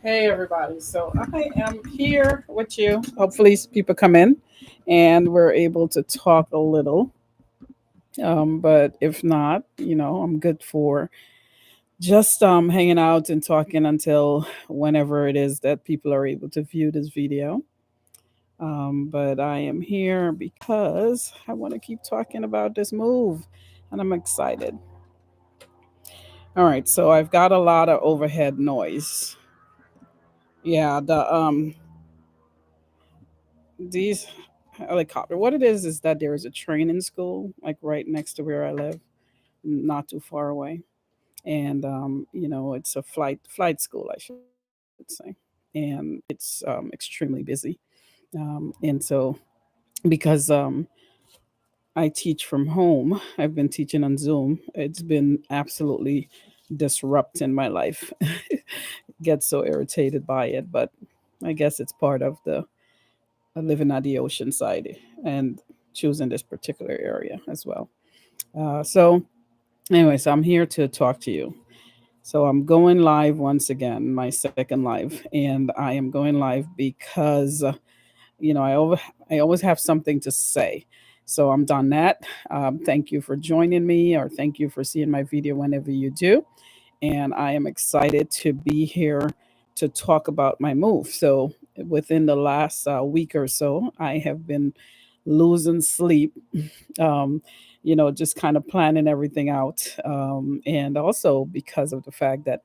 Hey everybody. So I am here with you. Hopefully people come in and we're able to talk a little. But if not, I'm good for just hanging out and talking until whenever it is that people are able to view this video. But I am here because I want to keep talking about this move and I'm excited. All right, so I've got a lot of overhead noise. Yeah, these helicopter. What it is that there is a training school like right next to where I live, not too far away, and it's a flight school, I should say, and it's extremely busy, and so because I teach from home, I've been teaching on Zoom. It's been absolutely disrupting my life. Get so irritated by it, but I guess it's part of the living at the ocean side and choosing this particular area as well. So, anyways, I'm here to talk to you. So, I'm going live once again, my second live, and I am going live because, you know, I, over, I always have something to say. So, I'm done that. Thank you for joining me, or thank you for seeing my video whenever you do. And I am excited to be here to talk about my move. So, within the last week or so, I have been losing sleep, um, just kind of planning everything out. And also because of the fact that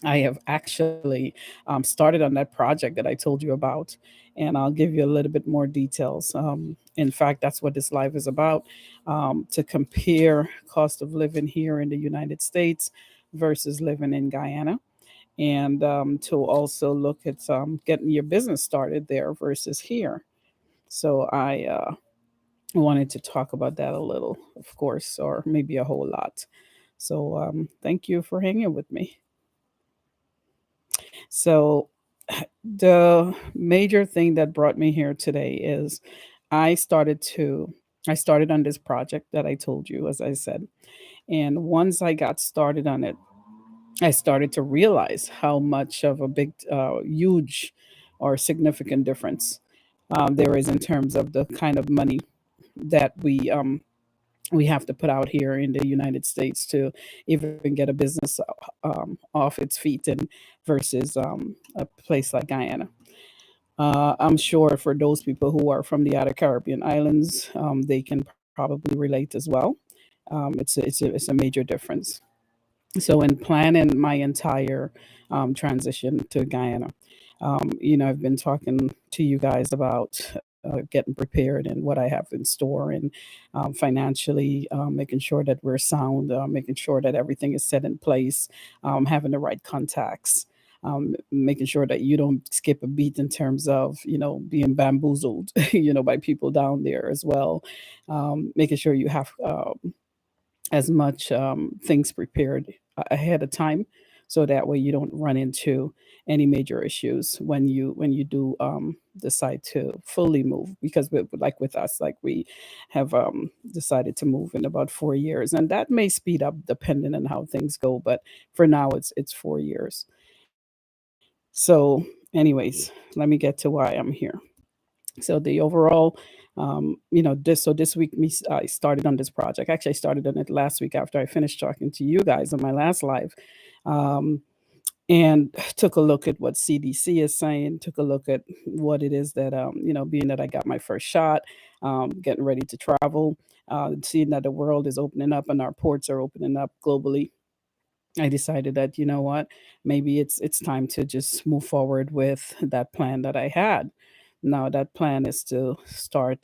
I have actually started on that project that I told you about, and I'll give you a little bit more details. In fact, that's what this live is about, to compare cost of living here in the United States versus living in Guyana, and to also look at getting your business started there versus here. So I wanted to talk about that a little, of course, or maybe a whole lot. So thank you for hanging with me. So the major thing that brought me here today is I started to I started on this project that I told you, as I said. And once I got started on it, I started to realize how much of a huge or significant difference there is in terms of the kind of money that we have to put out here in the United States to even get a business off its feet and versus a place like Guyana. I'm sure for those people who are from the other Caribbean islands, they can probably relate as well. It's a major difference. So in planning my entire transition to Guyana, I've been talking to you guys about getting prepared and what I have in store and financially making sure that we're sound, making sure that everything is set in place, having the right contacts. Making sure that you don't skip a beat in terms of being bamboozled by people down there as well, making sure you have as much things prepared ahead of time, so that way you don't run into any major issues when you do decide to fully move, because like with us, like we have decided to move in about 4 years, and that may speed up depending on how things go, but for now it's 4 years. So anyways, let me get to why I'm here. So the overall, this week I started on this project. Actually, I started on it last week after I finished talking to you guys on my last live, um, and took a look at what CDC is saying. Took a look at what it is that being that I got my first shot, getting ready to travel, seeing that the world is opening up and our ports are opening up globally. I decided that maybe it's time to just move forward with that plan that I had. Now that plan is to start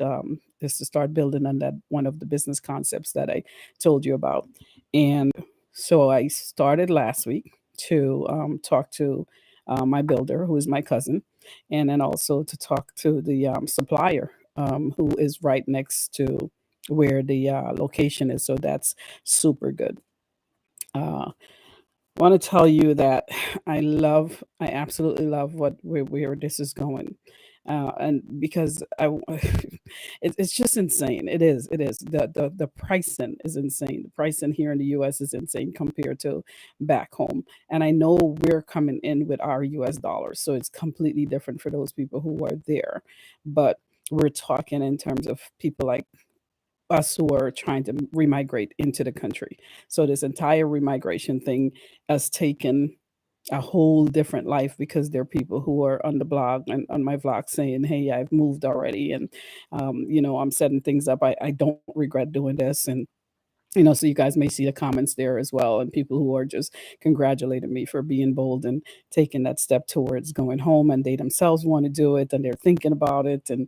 building on that one of the business concepts that I told you about, and so I started last week to talk to my builder, who is my cousin, and then also to talk to the supplier, who is right next to where the location is. So that's super good. Uh, want to tell you that I absolutely love where this is going. And because it's just insane. It is the pricing is insane. The pricing here in the U.S. is insane compared to back home. And I know we're coming in with our U.S. dollars, so it's completely different for those people who are there. But we're talking in terms of people like us who are trying to remigrate into the country. So this entire remigration thing has taken a whole different life because there are people who are on the blog and on my vlog saying, "Hey, I've moved already, and I'm setting things up. I don't regret doing this." And so you guys may see the comments there as well, and people who are just congratulating me for being bold and taking that step towards going home, and they themselves want to do it, and they're thinking about it, and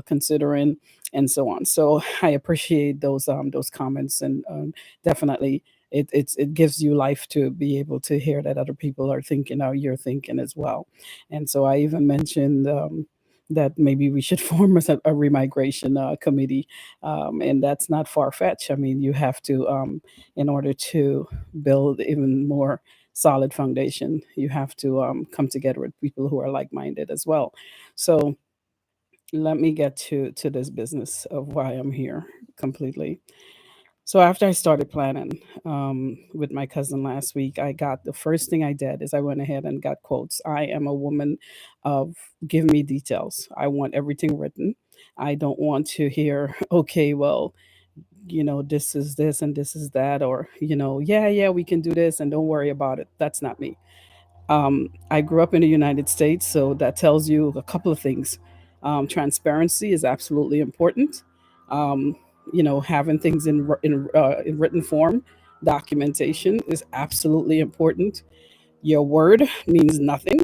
considering, and so on. So I appreciate those comments, and definitely it gives you life to be able to hear that other people are thinking how you're thinking as well. And so I even mentioned that maybe we should form a remigration committee, and that's not far fetched. I mean, you have to, in order to build even more solid foundation, you have to come together with people who are like minded as well. So let me get to this business of why I'm here completely. So after I started planning with my cousin last week, I got the first thing I did is I went ahead and got quotes. I am a woman of give me details. I want everything written. I don't want to hear, okay, well, this is this and this is that, or, yeah, yeah, we can do this and don't worry about it. That's not me. I grew up in the United States, so that tells you a couple of things. Transparency is absolutely important. Um, Having things in written form, documentation is absolutely important. Your word means nothing.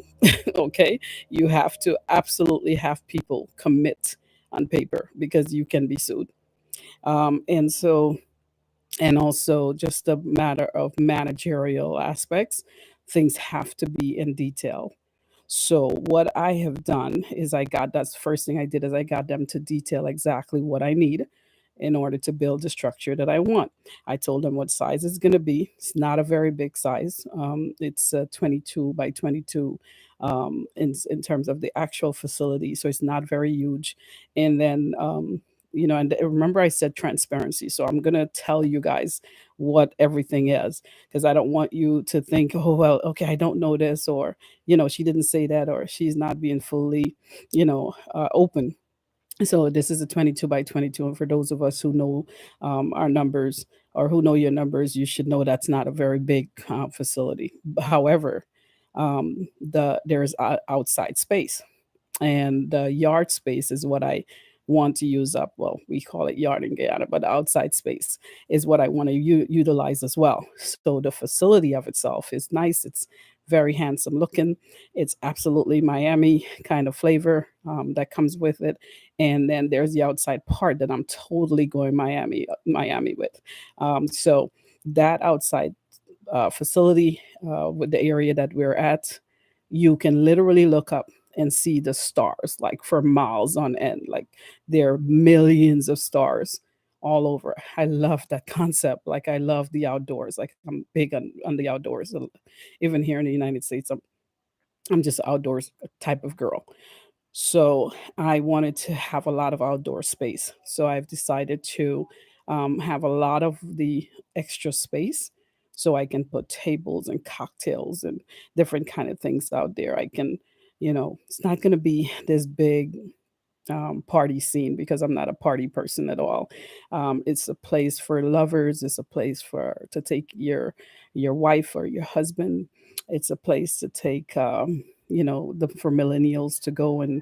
Okay, you have to absolutely have people commit on paper because you can be sued. And also just a matter of managerial aspects, things have to be in detail. So what I have done is that's the first thing I did is I got them to detail exactly what I need in order to build the structure that I want. I told them what size it's going to be. It's not a very big size. It's 22 by 22 in terms of the actual facility. So it's not very huge. And then, and remember I said transparency. So I'm going to tell you guys what everything is because I don't want you to think, oh, well, okay, I don't know this, or she didn't say that, or she's not being fully open. So this is a 22 by 22, and for those of us who know our numbers, or who know your numbers, you should know that's not a very big facility. However, there's outside space, and the yard space is what I want to use up. Well, we call it yard in Guyana, but the outside space is what I want to utilize as well. So the facility of itself is nice. It's very handsome looking. It's absolutely Miami kind of flavor that comes with it. And then there's the outside part that I'm totally going Miami with. So that outside facility with the area that we're at, you can literally look up and see the stars like for miles on end. Like there are millions of stars all over. I love that concept. Like I love the outdoors. Like I'm big on the outdoors. Even here in the United States, I'm just an outdoors type of girl. So I wanted to have a lot of outdoor space. So I've decided to have a lot of the extra space so I can put tables and cocktails and different kind of things out there. I can, it's not going to be this big party scene because I'm not a party person at all. It's a place for lovers. It's a place for to take your wife or your husband. It's a place to take for millennials to go and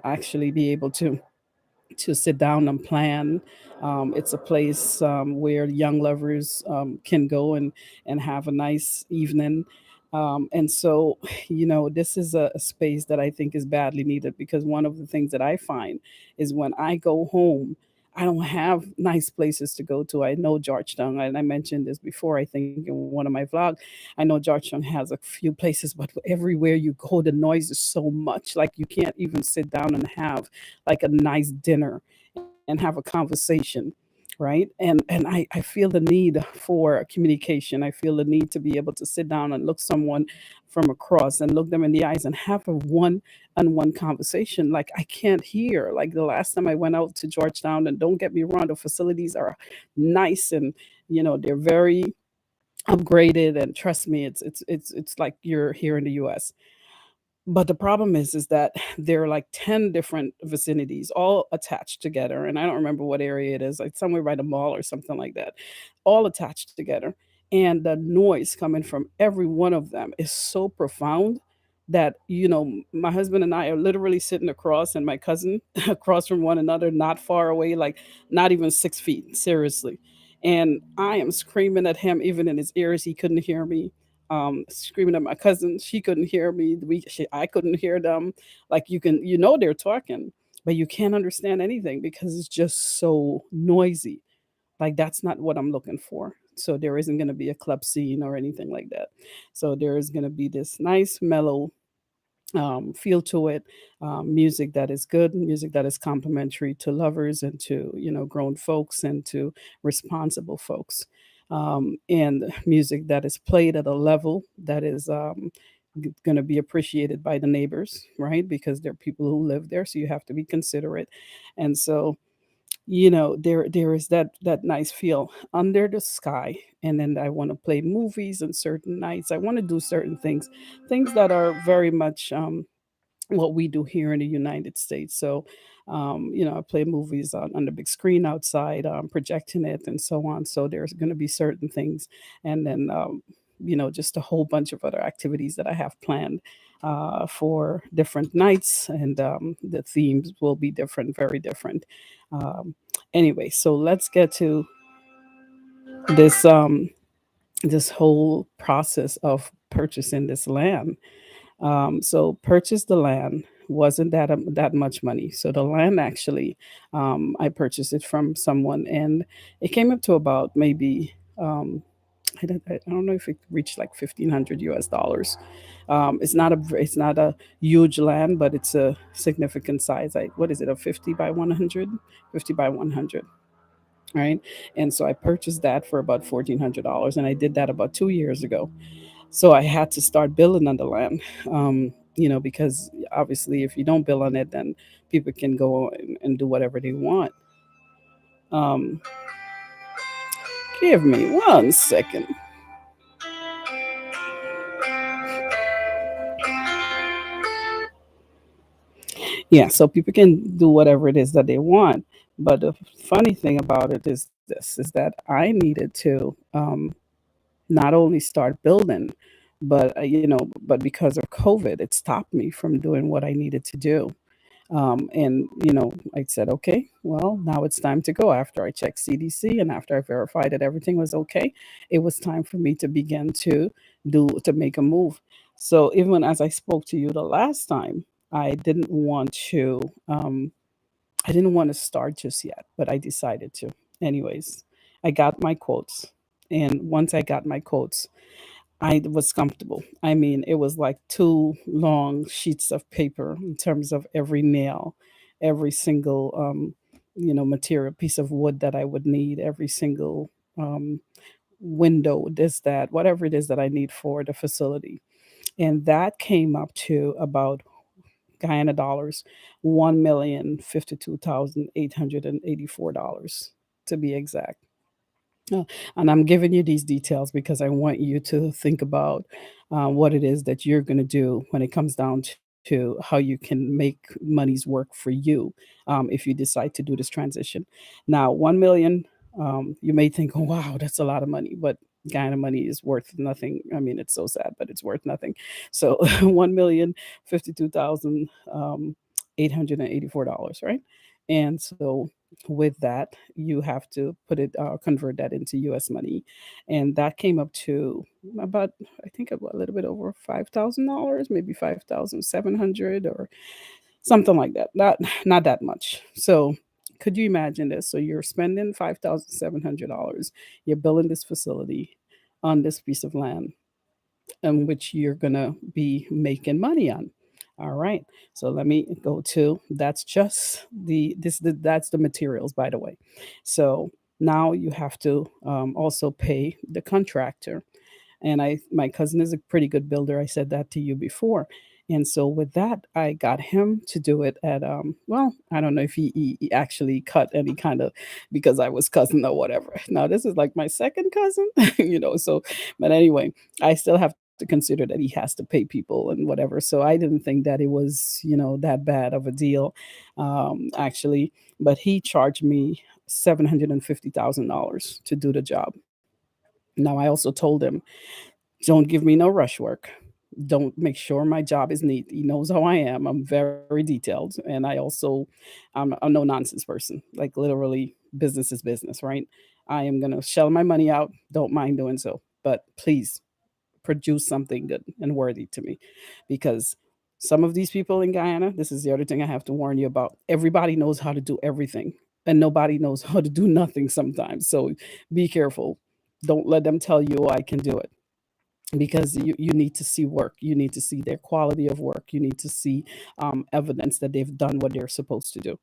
actually be able to sit down and plan. It's a place where young lovers can go and have a nice evening. And so, this is a space that I think is badly needed because one of the things that I find is when I go home, I don't have nice places to go to. I know Georgetown, and I mentioned this before, I think in one of my vlogs. I know Georgetown has a few places, but everywhere you go, the noise is so much. Like you can't even sit down and have like a nice dinner and have a conversation right? And I feel the need for communication. I feel the need to be able to sit down and look someone from across and look them in the eyes and have a one-on-one conversation. Like I can't hear. Like the last time I went out to Georgetown, and don't get me wrong, the facilities are nice, and they're very upgraded, and trust me, it's like you're here in the US. But the problem is that there are like 10 different vicinities all attached together, and I don't remember what area it is, like somewhere by the mall or something like that, all attached together. And the noise coming from every one of them is so profound that, my husband and I are literally sitting across, and my cousin across from one another, not far away, like not even 6 feet, seriously. And I am screaming at him, even in his ears. He couldn't hear me. Screaming at my cousin. She couldn't hear me. I couldn't hear them. Like they're talking, but you can't understand anything because it's just so noisy. Like that's not what I'm looking for. So there isn't going to be a club scene or anything like that. So there is going to be this nice mellow feel to it, music that is good, music that is complimentary to lovers and to grown folks and to responsible folks, and music that is played at a level that is going to be appreciated by the neighbors, right? Because there are people who live there, so you have to be considerate. And so there is that nice feel under the sky. And then I want to play movies on certain nights. I want to do certain things that are very much what we do here in the United States. So, I play movies on the big screen outside, projecting it and so on. So there's going to be certain things, and then just a whole bunch of other activities that I have planned for different nights, and the themes will be different, very different. Um, anyway, so let's get to this this whole process of purchasing this land. So purchase the land wasn't that much money. So the land actually, I purchased it from someone, and it came up to about maybe I don't know if it reached like 1,500 US dollars. It's not a huge land, but it's a significant size. What is it, a 50 by 100, 50 by 100, right? And so I purchased that for about $1,400, and I did that about 2 years ago. So I had to start building on the land, because obviously if you don't build on it, then people can go and do whatever they want. Um, Give me 1 second. Yeah, so people can do whatever it is that they want. But the funny thing about it is this, is that I needed to not only start building, but because of COVID, it stopped me from doing what I needed to do. And I said, okay, well, now it's time to go. After I checked CDC and after I verified that everything was okay, it was time for me to begin to make a move. So even as I spoke to you the last time, I didn't want to um, I didn't want to start just yet, but I decided to. Anyways, I got my quotes, and once I got my quotes, I was comfortable. I mean, it was like two long sheets of paper in terms of every nail, every single material piece of wood that I would need, every single window, this, that, whatever it is that I need for the facility. And that came up to about Guyana dollars, $1,052,884 to be exact. Oh, and I'm giving you these details because I want you to think about what it is that you're going to do when it comes down to how you can make monies work for you, if you decide to do this transition. Now, 1 million, you may think, oh, wow, that's a lot of money, but Guyana money is worth nothing. I mean, it's so sad, but it's worth nothing. So, 1,052,000 $884, right? And so with that, you have to convert that into US money. And that came up to about, I think, about a little bit over $5,000, maybe 5,700 or something like that. Not that much. So could you imagine this? So you're spending $5,700. You're building this facility on this piece of land in which you're gonna be making money on. All right. So let me go to, that's just that's the materials, by the way. So Now you have to also pay the contractor. And my cousin is a pretty good builder. I said that to you before. And so with that, I got him to do it at well, I don't know if he actually cut any kind of, because I was cousin or whatever. Now this is like my second cousin, so but anyway, I still have to consider that he has to pay people and whatever. So I didn't think that it was, that bad of a deal, actually. But he charged me $750,000 to do the job. Now I also told him, don't give me no rush work. Don't, make sure my job is neat. He knows how I am. I'm very detailed. And I also, I'm a no nonsense person. Like literally, business is business, right? I am going to shell my money out. Don't mind doing so. But please produce something good and worthy to me, because some of these people in Guyana, this is the other thing I have to warn you about. Everybody knows how to do everything, and nobody knows how to do nothing sometimes. So be careful. Don't let them tell you, oh, I can do it, because you need to see work. You need to see their quality of work. You need to see evidence that they've done what they're supposed to do,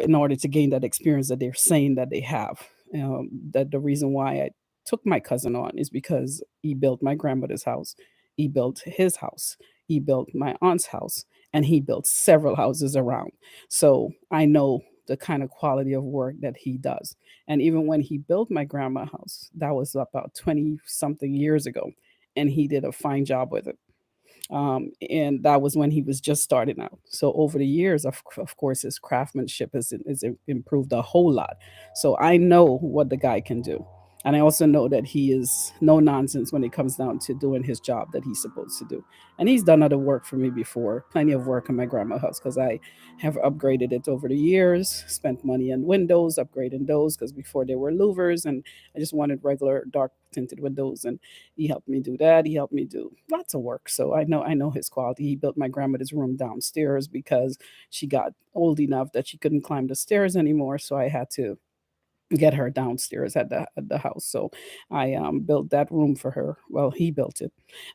in order to gain that experience that they're saying that they have. That the reason why I took my cousin on is because he built my grandmother's house, he built his house, he built my aunt's house, and he built several houses around. So I know the kind of quality of work that he does. And even when he built my grandma's house, that was about 20 something years ago, and he did a fine job with it. And that was when he was just starting out. So over the years, of course, his craftsmanship is improved a whole lot. So I know what the guy can do. And I also know that he is no nonsense when it comes down to doing his job that he's supposed to do. And he's done other work for me before, plenty of work in my grandma's house, because I have upgraded it over the years, spent money on windows, upgrading those, because before they were louvers, and I just wanted regular dark tinted windows. And he helped me do that. He helped me do lots of work. So I know his quality. He built my grandmother's room downstairs because she got old enough that she couldn't climb the stairs anymore. So I had to get her downstairs at the house. So I built that room for her. Well, he built it.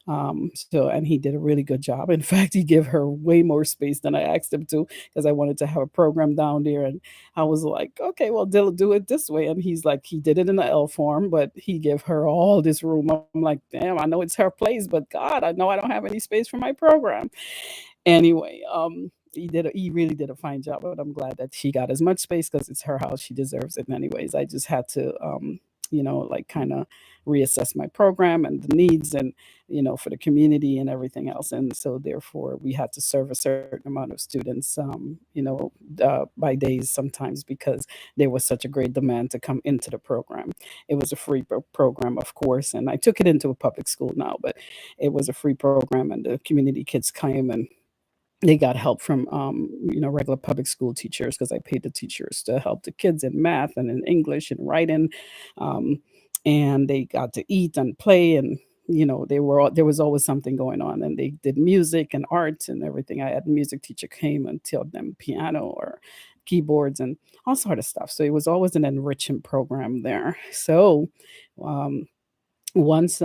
So and he did a really good job. In fact, he gave her way more space than I asked him to, because I wanted to have a program down there. And I was like, okay, well, they'll do it this way. And he's like, he did it in the L form, but he gave her all this room. I'm like, damn, I know it's her place, but God, I know I don't have any space for my program. Anyway, he really did a fine job, but I'm glad that she got as much space because it's her house. She deserves it anyways. I just had to like kind of reassess my program and the needs, and for the community and everything else. And so therefore we had to serve a certain amount of students, by days sometimes, because there was such a great demand to come into the program. It was a free program, of course, and I took it into a public school now, but it was a free program, and the community kids came, and they got help from regular public school teachers, because I paid the teachers to help the kids in math and in English and writing. um, and they got to eat and play, and there was always something going on, and they did music and art and everything. I had a music teacher came and taught them piano or keyboards and all sort of stuff. So it was always an enriching program there. So um, once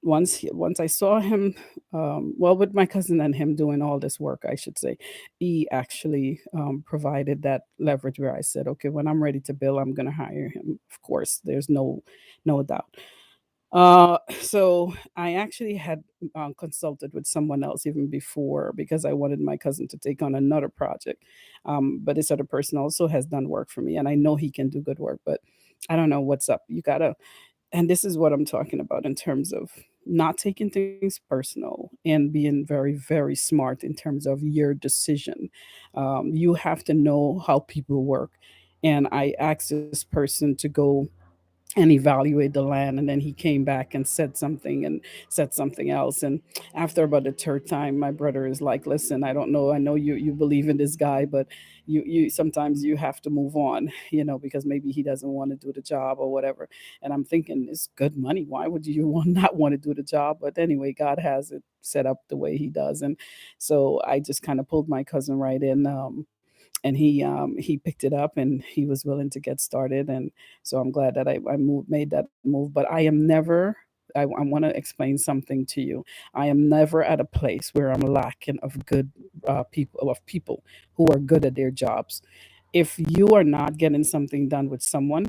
once I saw him, well, with my cousin and him doing all this work, I should say, he actually provided that leverage where I said, okay, when I'm ready to bill, I'm going to hire him. Of course, there's no doubt. So I actually had consulted with someone else even before, because I wanted my cousin to take on another project. But this other person also has done work for me, and I know he can do good work, but I don't know what's up. You gotta, and this is what I'm talking about in terms of not taking things personal and being very, very smart in terms of your decision. You have to know how people work. And I asked this person to go and evaluate the land, and then he came back and said something else. And after about the third time, my brother is like, listen, I don't know, I know you believe in this guy, but you sometimes you have to move on, because maybe he doesn't want to do the job or whatever. And I'm thinking, it's good money, why would you not want to do the job? But anyway, God has it set up the way he does. And so I just kind of pulled my cousin right in, and he picked it up, and he was willing to get started. And so I'm glad that made that move. But I am never, I want to explain something to you. I am never at a place where I'm lacking of good people who are good at their jobs. If you are not getting something done with someone,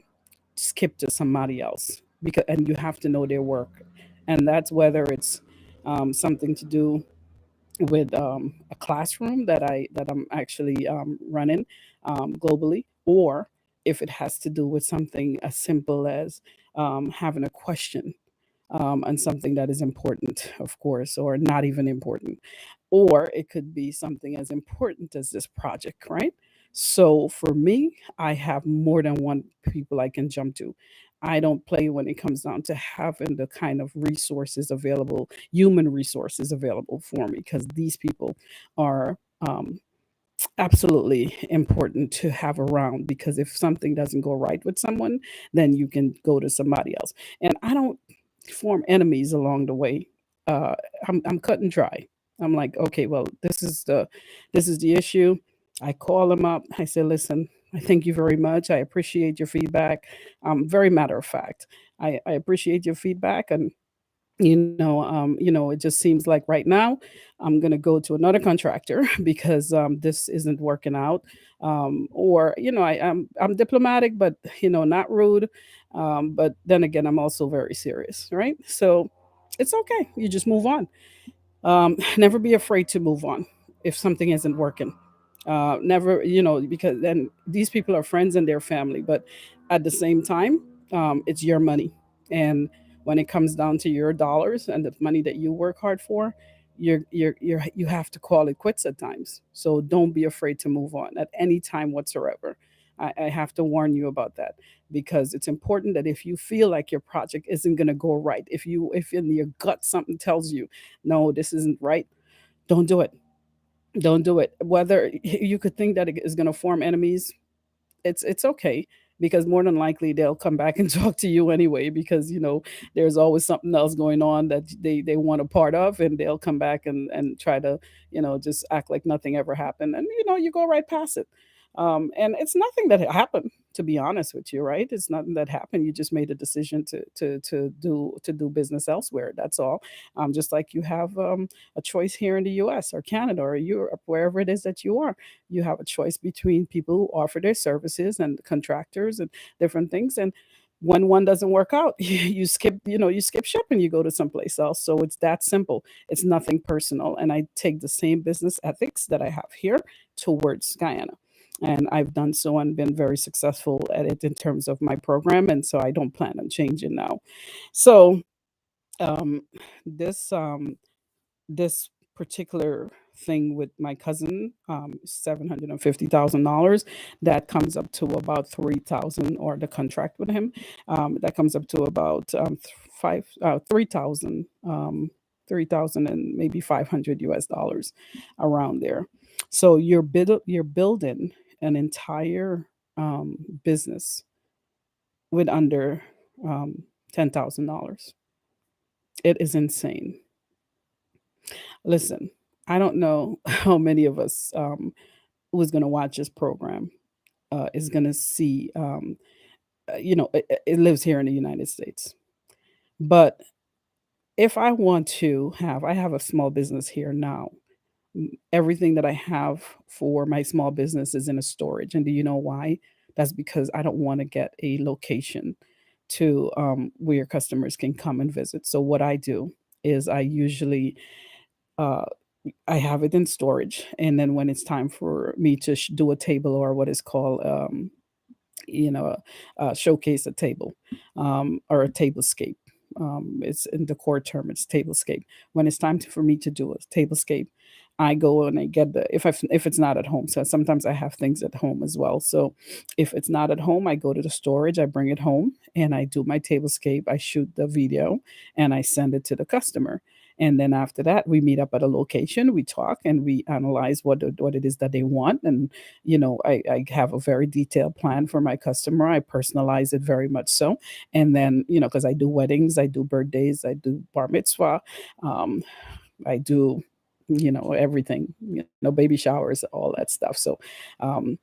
skip to somebody else, because and you have to know their work, and that's whether it's something to do with a classroom that I'm actually running globally, or if it has to do with something as simple as having a question on something that is important, of course, or not even important. Or it could be something as important as this project, right? So for me, I have more than one people I can jump to. I don't play when it comes down to having the kind of resources available, human resources available for me, because these people are absolutely important to have around, because if something doesn't go right with someone, then you can go to somebody else. And I don't form enemies along the way. uh I'm cut and dry. I'm like, okay, well, this is the issue. I call them up, I say, listen, I thank you very much, I appreciate your feedback. Very matter of fact, I appreciate your feedback, and it just seems like right now I'm going to go to another contractor because this isn't working out. Or I'm diplomatic, but not rude. But then again, I'm also very serious, right? So it's okay. You just move on. Never be afraid to move on if something isn't working. Never, because then these people are friends and their family, but at the same time, it's your money. And when it comes down to your dollars and the money that you work hard for, you have to call it quits at times. So don't be afraid to move on at any time whatsoever. I have to warn you about that, because it's important that if you feel like your project isn't going to go right, if in your gut something tells you, no, this isn't right, don't do it. Don't do it. Whether you could think that it is going to form enemies, it's okay, because more than likely they'll come back and talk to you anyway, because there's always something else going on that they want a part of, and they'll come back and try to just act like nothing ever happened, and you go right past it. And it's nothing that happened, to be honest with you, right? It's nothing that happened. You just made a decision to do business elsewhere, that's all. Just like you have a choice here in the US or Canada or Europe, wherever it is that you are. You have a choice between people who offer their services and contractors and different things. And when one doesn't work out, you skip ship and you go to someplace else. So it's that simple. It's nothing personal. And I take the same business ethics that I have here towards Guyana. And I've done so and been very successful at it in terms of my program. And so I don't plan on changing now. So um, this this particular thing with my cousin, $750,000, that comes up to about 3,000, or the contract with him, that comes up to about 3,000, 3,000 and maybe 500 US dollars, around there. So you're building an entire business with under $10,000. It is insane. Listen, I don't know how many of us who's going to watch this program is going to see, it lives here in the United States. But if I have a small business here now. Everything that I have for my small business is in a storage. And do you know why? That's because I don't want to get a location to where customers can come and visit. So what I do is I usually uh, I have it in storage, and then when it's time for me to do a table, or what is called, showcase a table, or a tablescape. It's in the core term, it's tablescape. When it's time for me to do a tablescape, I go and I get if it's not at home. So sometimes I have things at home as well. So if it's not at home, I go to the storage, I bring it home, and I do my tablescape. I shoot the video, and I send it to the customer. And then after that, we meet up at a location, we talk, and we analyze what it is that they want. And I have a very detailed plan for my customer. I personalize it very much so. And then, because I do weddings, I do birthdays, I do bar mitzvah, um, I do, everything, baby showers, all that stuff. Um,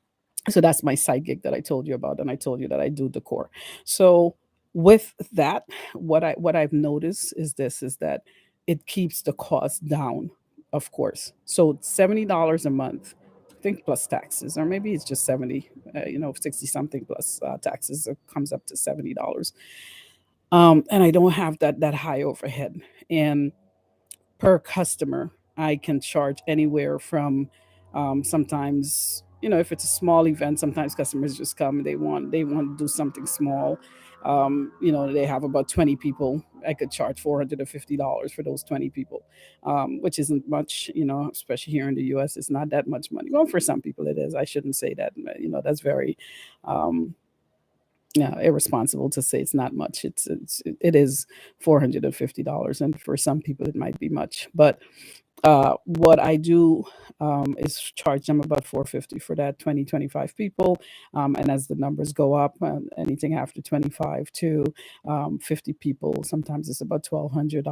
so that's my side gig that I told you about, and I told you that I do decor. So with that, what I've noticed is that it keeps the cost down, of course. So $70 a month think plus taxes, or maybe it's just 70, 60 something plus taxes. It comes up to $70. And I don't have that high overhead. And per customer, I can charge anywhere from sometimes, if it's a small event, sometimes customers just come, they want to do something small. They have about 20 people. I could charge $450 for those 20 people, which isn't much, especially here in the US. It's not that much money. Well, for some people it is. I shouldn't say that. That's very um, yeah, irresponsible to say it's not much. It is $450, and for some people it might be much. But what I do is charge them about 450 for that 20-25 people, and as the numbers go up, anything after 25 to 50 people, sometimes it's about $1,200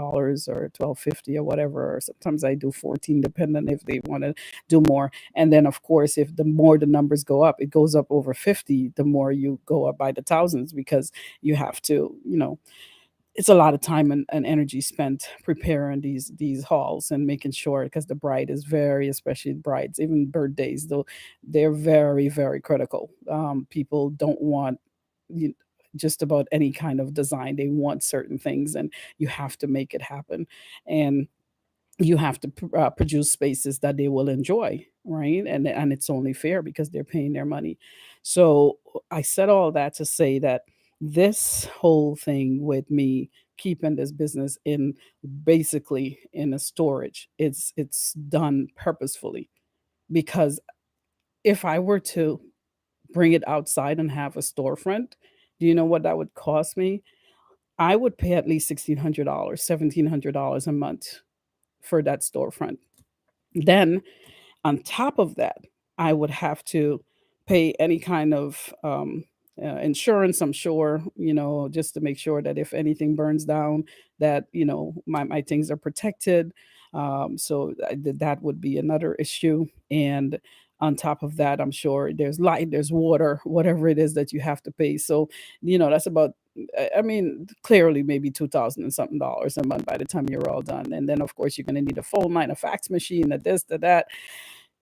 or 1,250 or whatever. Or sometimes I do 14, depending if they want to do more. And then, of course, if the more the numbers go up, it goes up over 50. The more you go up by the thousands, because you have to, it's a lot of time and energy spent preparing these halls and making sure, because the bride is very, especially brides, even birthdays, though, they're very, very critical. People don't want you, just about any kind of design. They want certain things, and you have to make it happen. And you have to produce spaces that they will enjoy, right? And it's only fair because they're paying their money. So I said all that to say that this whole thing with me keeping this business in, basically in a storage, it's done purposefully. Because if I were to bring it outside and have a storefront, do you know what that would cost me? I would pay at least $1,600, $1,700 a month for that storefront. Then, on top of that, I would have to pay any kind of insurance, I'm sure, just to make sure that if anything burns down, that, my things are protected. So that would be another issue. And on top of that, I'm sure there's light, there's water, whatever it is that you have to pay. So, that's about, I mean, clearly maybe 2,000 and something dollars a month by the time you're all done. And then, of course, you're going to need a phone line, a fax machine, a this, a that.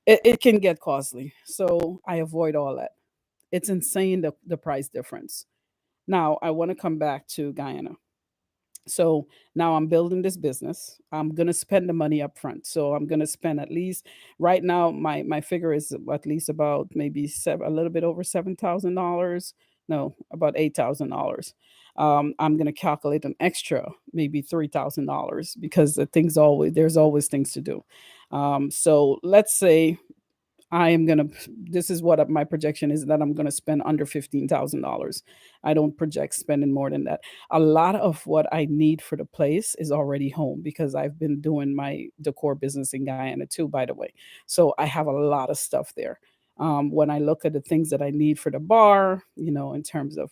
It can get costly. So I avoid all that. It's insane, the price difference. Now, I want to come back to Guyana. So now I'm building this business. I'm gonna spend the money up front. So I'm gonna spend at least, right now, my figure is at least about maybe a little bit over $7,000. No, about $8,000. I'm gonna calculate an extra maybe $3,000, because there's always things to do. So let's say I am gonna. This is what my projection is, that I'm gonna spend under $15,000. I don't project spending more than that. A lot of what I need for the place is already home, because I've been doing my decor business in Guyana too, by the way. So I have a lot of stuff there. When I look at the things that I need for the bar, in terms of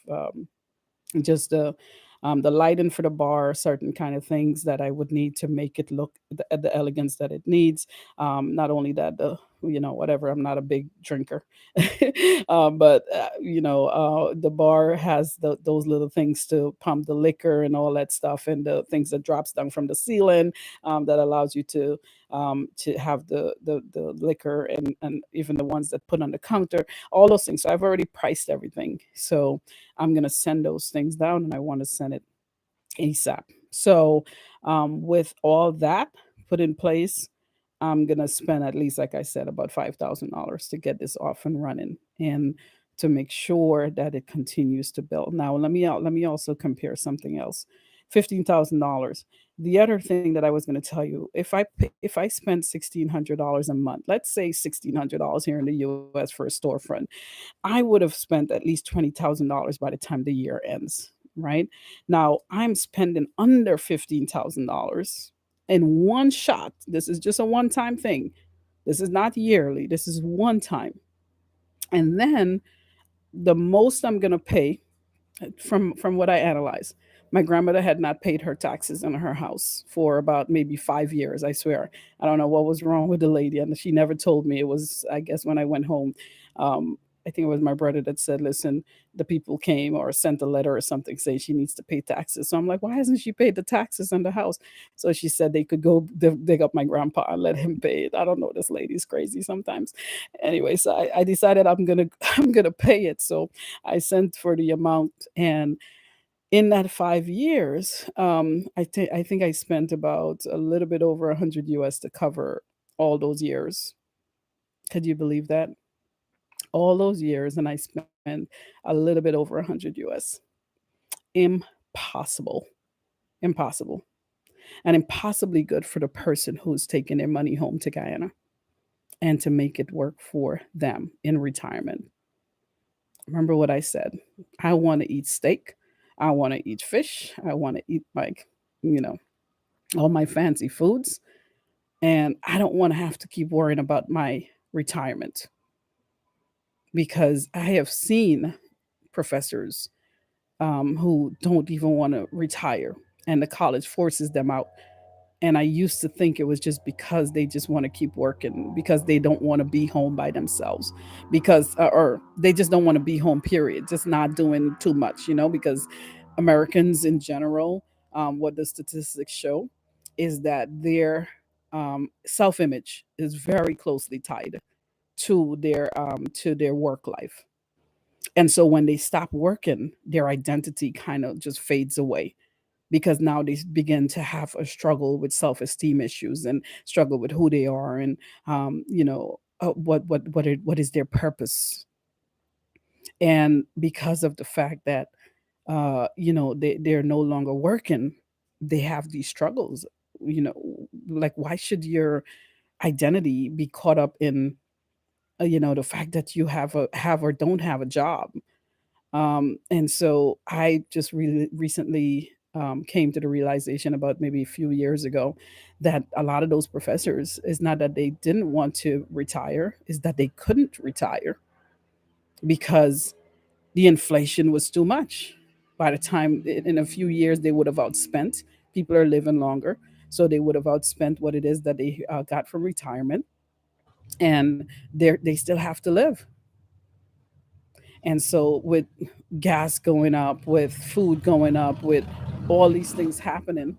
just the lighting for the bar, certain kind of things that I would need to make it look the elegance that it needs. Not only that, whatever. I'm not a big drinker, but the bar has those little things to pump the liquor and all that stuff, and the things that drops down from the ceiling, that allows you to have the liquor, and even the ones that put on the counter, all those things. So I've already priced everything. So I'm gonna send those things down, and I want to send it ASAP. So, with all that put in place, I'm gonna spend at least, like I said, about $5,000 to get this off and running, and to make sure that it continues to build. Now, let me also compare something else. $15,000. The other thing that I was going to tell you, if I spend $1,600 a month, let's say $1,600 here in the U.S. for a storefront, I would have spent at least $20,000 by the time the year ends, right? Now I'm spending under $15,000 in one shot. This is just a one time thing. This is not yearly, this is one time. And then the most I'm going to pay, from what I analyzed, my grandmother had not paid her taxes in her house for about maybe 5 years. I swear, I don't know what was wrong with the lady, and she never told me. It was, I guess, when I went home. I think it was my brother that said, "Listen, the people came or sent a letter or something saying she needs to pay taxes." So I'm like, "Why hasn't she paid the taxes on the house?" So she said they could go dig up my grandpa and let him pay it. I don't know. This lady's crazy sometimes. Anyway, so I decided I'm gonna I'm gonna pay it. So I sent for the amount, and in that 5 years, I think I spent about a little bit over 100 US to cover all those years. Could you believe that? All those years, and I spent a little bit over 100 US. Impossible. Impossible. And impossibly good for the person who's taking their money home to Guyana and to make it work for them in retirement. Remember what I said. I want to eat steak. I want to eat fish. I want to eat, like, you know, all my fancy foods. And I don't want to have to keep worrying about my retirement, because I have seen professors who don't even want to retire, and the college forces them out. And I used to think it was just because they just want to keep working, because they don't want to be home by themselves, because or they just don't want to be home, period, just not doing too much, because Americans in general, what the statistics show is that their self-image is very closely tied to their work life. And so when they stop working, their identity kind of just fades away, because now they begin to have a struggle with self-esteem issues and struggle with who they are, and what is their purpose. And because of the fact that they're no longer working, they have these struggles. you know like, why should your identity be caught up in the fact that you have or don't have a job? And so I just really recently came to the realization, about maybe a few years ago, that a lot of those professors, is not that they didn't want to retire, is that they couldn't retire, because the inflation was too much. By the time, in a few years, they would have outspent. People are living longer, so they would have outspent what it is that they got from retirement, and they still have to live. And so, with gas going up, with food going up, with all these things happening,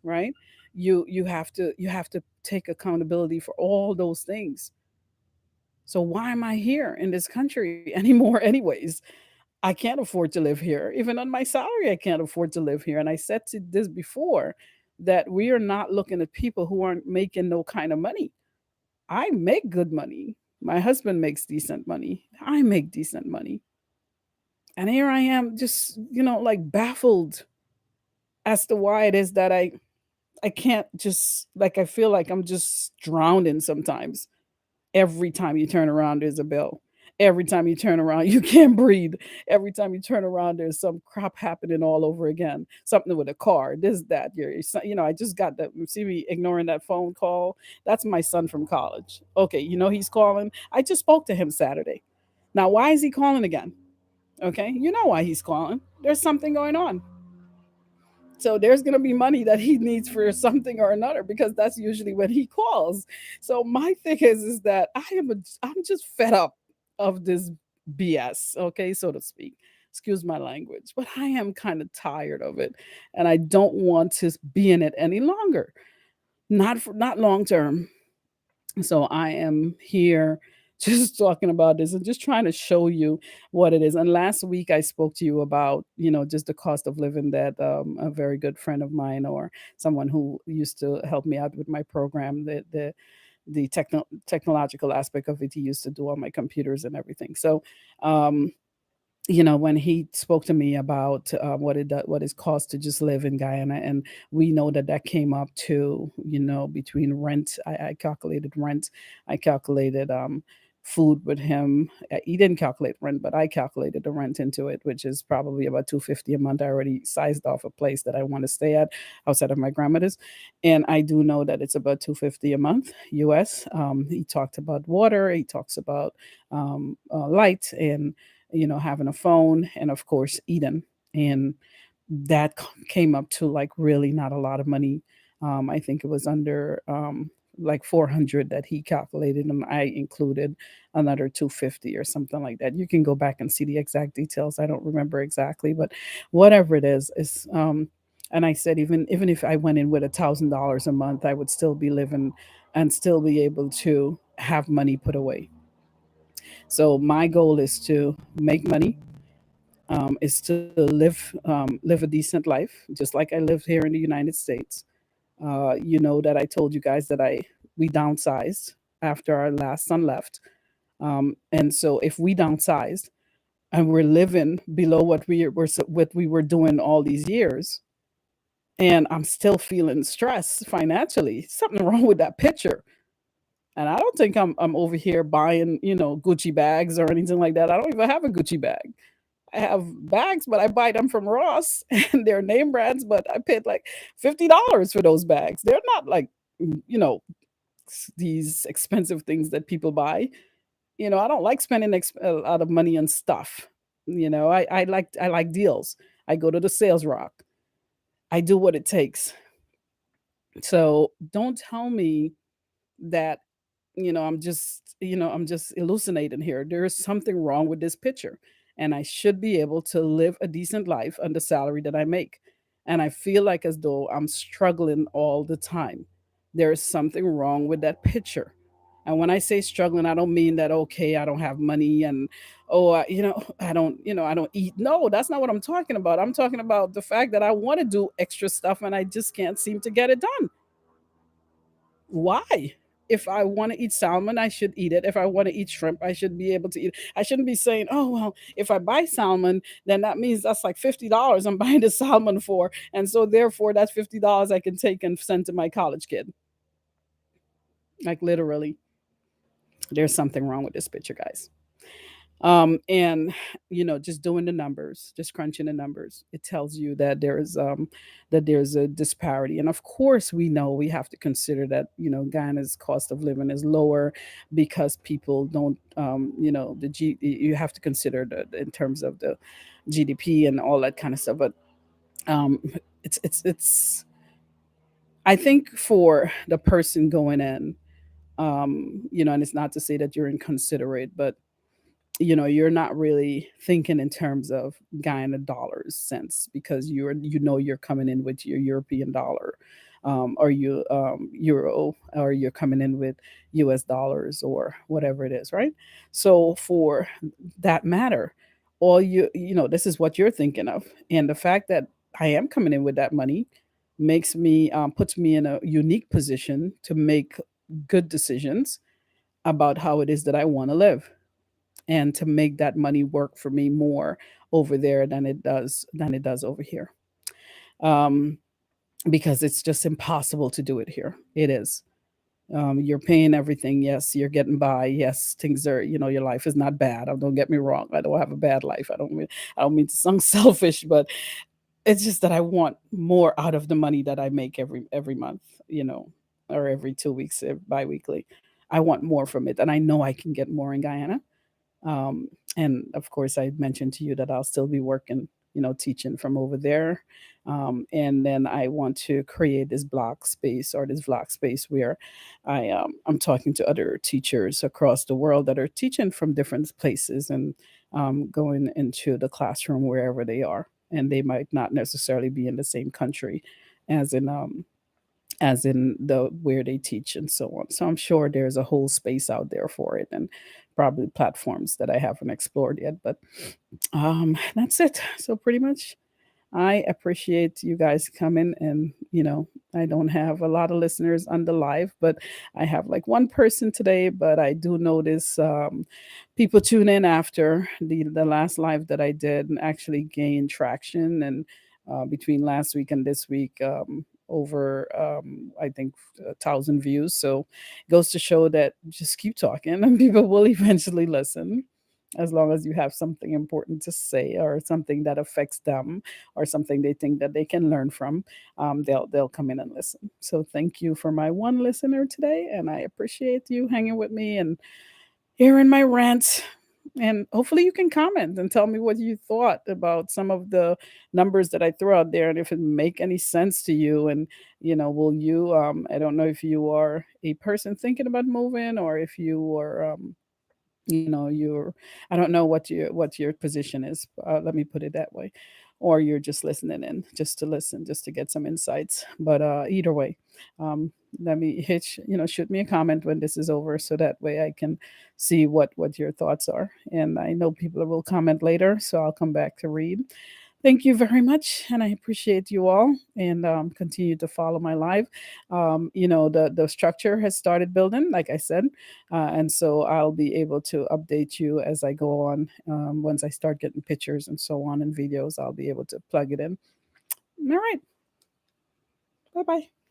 right? You have to take accountability for all those things. So why am I here in this country anymore anyways? I can't afford to live here. Even on my salary, I can't afford to live here. And I said to this before, that we are not looking at people who aren't making no kind of money. I make good money. My husband makes decent money. I make decent money. And here I am, just, like, baffled as to why it is that I can't just, like, I feel like I'm just drowning sometimes. Every time you turn around, there's a bill. Every time you turn around, you can't breathe. Every time you turn around, there's some crap happening all over again. Something with a car, this, that. I just got that. You see me ignoring that phone call? That's my son from college. Okay, he's calling. I just spoke to him Saturday. Now, why is he calling again? Okay, you know why he's calling. There's something going on. So there's going to be money that he needs for something or another, because that's usually when he calls. So my thing is that I'm just fed up of this BS, okay, so to speak. Excuse my language, but I am kind of tired of it, and I don't want to be in it any longer. Not long term. So I am here just talking about this and just trying to show you what it is. And last week I spoke to you about, just the cost of living, that a very good friend of mine, or someone who used to help me out with my program, the technological aspect of it, he used to do all my computers and everything. So when he spoke to me about what is cost to just live in Guyana, and we know that that came up to, between rent. I calculated rent. I calculated food with him. He didn't calculate rent, but I calculated the rent into it, which is probably about 250 a month. I already sized off a place that I want to stay at outside of my grandmother's, and I do know that it's about 250 a month US. He talked about water. He talks about light, and having a phone, and of course eating. And that came up to, like, really not a lot of money. I think it was under like 400 that he calculated, and I included another 250 or something like that. You can go back and see the exact details. I don't remember exactly, but whatever it is and I said even if I went in with $1,000 a month, I would still be living and still be able to have money put away. So my goal is to make money, is to live a decent life, just like I live here in the United States. You know that I told you guys that I we downsized after our last son left, and so if we downsized and we're living below what we were doing all these years, and I'm still feeling stress financially, something wrong with that picture. And I don't think I'm over here buying, Gucci bags or anything like that. I don't even have a Gucci bag. I have bags, but I buy them from Ross and they're name brands, but I paid like $50 for those bags. They're not like, you know, these expensive things that people buy. I don't like spending a lot of money on stuff. I like deals. I go to the sales rock. I do what it takes. So don't tell me that I'm just hallucinating here. There is something wrong with this picture, and I should be able to live a decent life on the salary that I make. And I feel like as though I'm struggling all the time. There is something wrong with that picture. And when I say struggling, I don't mean that okay, I don't have money and I don't eat. No, that's not what I'm talking about. I'm talking about the fact that I want to do extra stuff and I just can't seem to get it done. Why? If I want to eat salmon, I should eat it. If I want to eat shrimp, I should be able to eat it. I shouldn't be saying, oh, well, if I buy salmon, then that means that's like $50 I'm buying the salmon for. And so, therefore, that's $50 I can take and send to my college kid. Like, literally, there's something wrong with this picture, guys. And just doing the numbers, just crunching the numbers, it tells you that there's a disparity. And of course we know we have to consider that Guyana's cost of living is lower because people don't you have to consider in terms of the GDP and all that kind of stuff. But um it's I think for the person going in, and it's not to say that you're inconsiderate, but you're not really thinking in terms of Guyana dollars cents because you're coming in with your European dollar, or you euro, or you're coming in with US dollars or whatever it is, right? So for that matter, all this is what you're thinking of. And the fact that I am coming in with that money makes me puts me in a unique position to make good decisions about how it is that I want to live and to make that money work for me more over there than it does over here. Um, because it's just impossible to do it here. It is. You're paying everything. Yes, you're getting by. Yes, things are. Your life is not bad. Don't get me wrong. I don't have a bad life. I don't mean to sound selfish, but it's just that I want more out of the money that I make every month. Or every 2 weeks, biweekly. I want more from it, and I know I can get more in Guyana. And of course, I mentioned to you that I'll still be working, teaching from over there. And then I want to create this block space or this vlog space where I'm talking to other teachers across the world that are teaching from different places and going into the classroom wherever they are. And they might not necessarily be in the same country as in the where they teach and so on. So I'm sure there's a whole space out there for it and probably platforms that I haven't explored yet. But that's it. So pretty much I appreciate you guys coming and I don't have a lot of listeners on the live, but I have like one person today, but I do notice people tune in after the last live that I did and actually gain traction and between last week and this week over I think 1,000 views. So goes to show that just keep talking and people will eventually listen as long as you have something important to say or something that affects them or something they think that they can learn from. They'll come in and listen. So thank you for my one listener today, and I appreciate you hanging with me and hearing my rant. And hopefully you can comment and tell me what you thought about some of the numbers that I threw out there and if it make any sense to you. And, will you, I don't know if you are a person thinking about moving or if you are, you're I don't know what your position is. Let me put it that way. Or you're just listening in just to listen, just to get some insights. But either way, um, let me shoot me a comment when this is over so that way I can see what your thoughts are. And I know people will comment later, so I'll come back to read. Thank you very much, and I appreciate you all. And continue to follow my live. The structure has started building, like I said, and so I'll be able to update you as I go on. Once I start getting pictures and so on and videos, I'll be able to plug it in. All right, bye bye.